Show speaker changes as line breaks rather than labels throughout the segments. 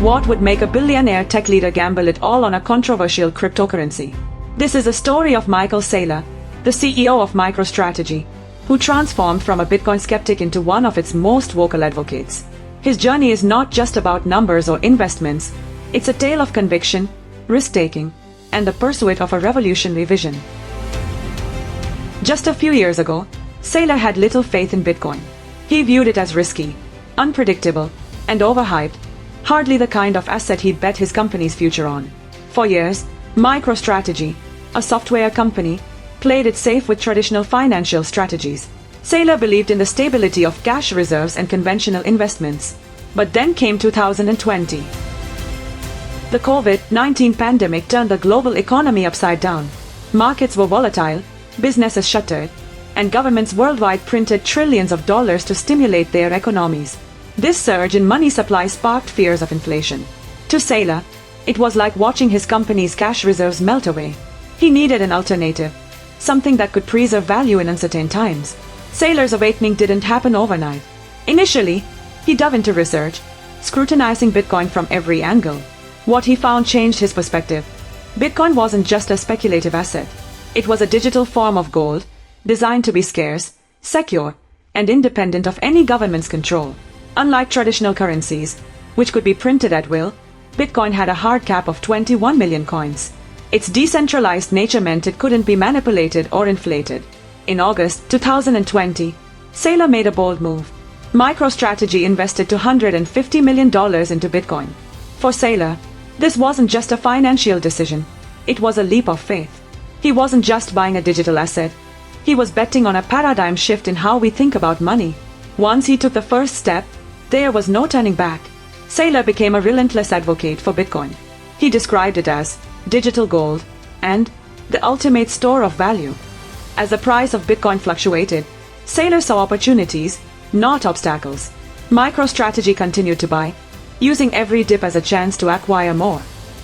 What would make a billionaire tech leader gamble it all on a controversial cryptocurrency? This is a story of Michael Saylor, the CEO of MicroStrategy, who transformed from a Bitcoin skeptic into one of its most vocal advocates. His journey is not just about numbers or investments, it's a tale of conviction, risk-taking, and the pursuit of a revolutionary vision. Just a few years ago, Saylor had little faith in Bitcoin. He viewed it as risky, unpredictable, and overhyped, hardly the kind of asset he'd bet his company's future on. For years, MicroStrategy, a software company, played it safe with traditional financial strategies. Saylor believed in the stability of cash reserves and conventional investments. But then came 2020. The COVID-19 pandemic turned the global economy upside down. Markets were volatile, businesses shuttered, and governments worldwide printed trillions of dollars to stimulate their economies. This surge in money supply sparked fears of inflation. To Saylor, it was like watching his company's cash reserves melt away. He needed an alternative, something that could preserve value in uncertain times. Saylor's awakening didn't happen overnight. Initially, he dove into research, scrutinizing Bitcoin from every angle. What he found changed his perspective. Bitcoin wasn't just a speculative asset. It was a digital form of gold, designed to be scarce, secure, and independent of any government's control. Unlike traditional currencies, which could be printed at will, Bitcoin had a hard cap of 21 million coins. Its decentralized nature meant it couldn't be manipulated or inflated. In August 2020, Saylor made a bold move. MicroStrategy invested $250 million into Bitcoin. For Saylor, this wasn't just a financial decision, it was a leap of faith. He wasn't just buying a digital asset, he was betting on a paradigm shift in how we think about money. Once he took the first step, there was no turning back. Saylor became a relentless advocate for Bitcoin. He described it as digital gold and the ultimate store of value. As the price of Bitcoin fluctuated, Saylor saw opportunities, not obstacles. MicroStrategy continued to buy, using every dip as a chance to acquire more.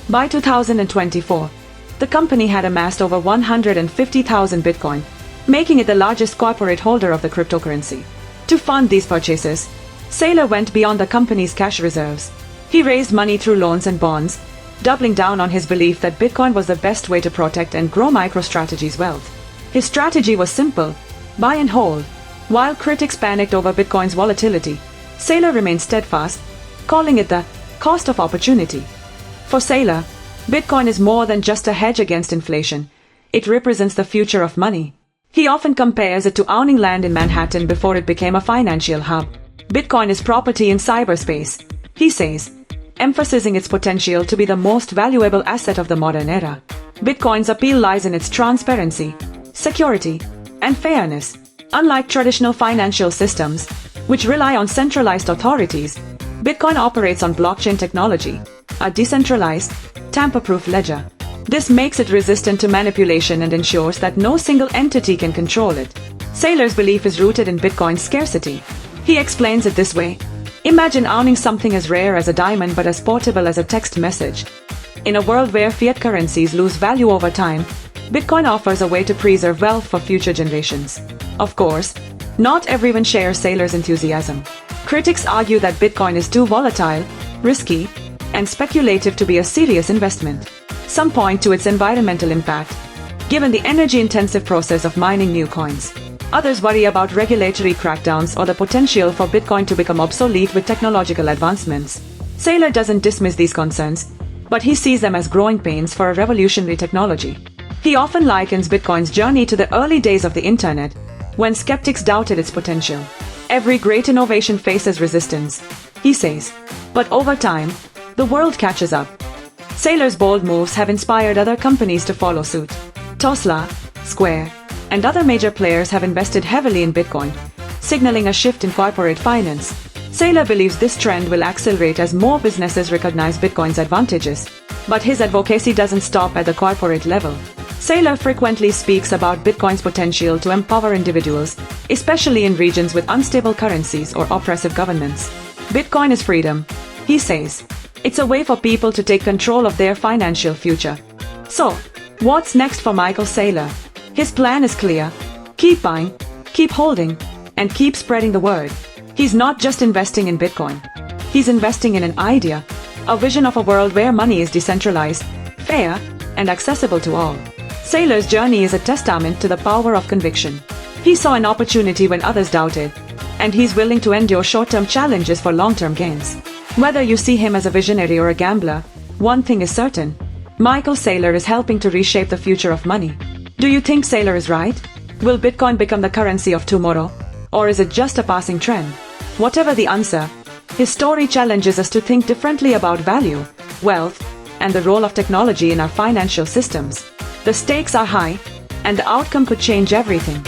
By 2024, the company had amassed over 150,000 Bitcoin, making it the largest corporate holder of the cryptocurrency. To fund these purchases, Saylor went beyond the company's cash reserves. He raised money through loans and bonds, doubling down on his belief that Bitcoin was the best way to protect and grow MicroStrategy's wealth. His strategy was simple: buy and hold. While critics panicked over Bitcoin's volatility, Saylor remained steadfast, calling it the cost of opportunity. For Saylor, Bitcoin is more than just a hedge against inflation. It represents the future of money. He often compares it to owning land in Manhattan before it became a financial hub. Bitcoin is property in cyberspace, he says, emphasizing its potential to be the most valuable asset of the modern era. Bitcoin's appeal lies in its transparency, security, and fairness. Unlike traditional financial systems, which rely on centralized authorities, Bitcoin operates on blockchain technology, a decentralized, tamper-proof ledger. This makes it resistant to manipulation and ensures that no single entity can control it. Saylor's belief is rooted in Bitcoin's scarcity. He explains it this way: imagine owning something as rare as a diamond but as portable as a text message. In a world where fiat currencies lose value over time, Bitcoin offers a way to preserve wealth for future generations. Of course, not everyone shares Saylor's enthusiasm. Critics argue that Bitcoin is too volatile, risky, and speculative to be a serious investment. Some point to its environmental impact, given the energy-intensive process of mining new coins. Others worry about regulatory crackdowns or the potential for Bitcoin to become obsolete with technological advancements. Saylor doesn't dismiss these concerns, but he sees them as growing pains for a revolutionary technology. He often likens Bitcoin's journey to the early days of the internet, when skeptics doubted its potential. Every great innovation faces resistance, he says, but over time, the world catches up. Saylor's bold moves have inspired other companies to follow suit. Tesla, Square, and other major players have invested heavily in Bitcoin, signaling a shift in corporate finance. Saylor believes this trend will accelerate as more businesses recognize Bitcoin's advantages. But his advocacy doesn't stop at the corporate level. Saylor frequently speaks about Bitcoin's potential to empower individuals, especially in regions with unstable currencies or oppressive governments. Bitcoin is freedom, he says. It's a way for people to take control of their financial future. So, what's next for Michael Saylor? His plan is clear: keep buying, keep holding, and keep spreading the word. He's not just investing in Bitcoin. He's investing in an idea, a vision of a world where money is decentralized, fair, and accessible to all. Saylor's journey is a testament to the power of conviction. He saw an opportunity when others doubted, and he's willing to endure short-term challenges for long-term gains. Whether you see him as a visionary or a gambler, one thing is certain: Michael Saylor is helping to reshape the future of money. Do you think Saylor is right? Will Bitcoin become the currency of tomorrow? Or is it just a passing trend? Whatever the answer, his story challenges us to think differently about value, wealth, and the role of technology in our financial systems. The stakes are high, and the outcome could change everything.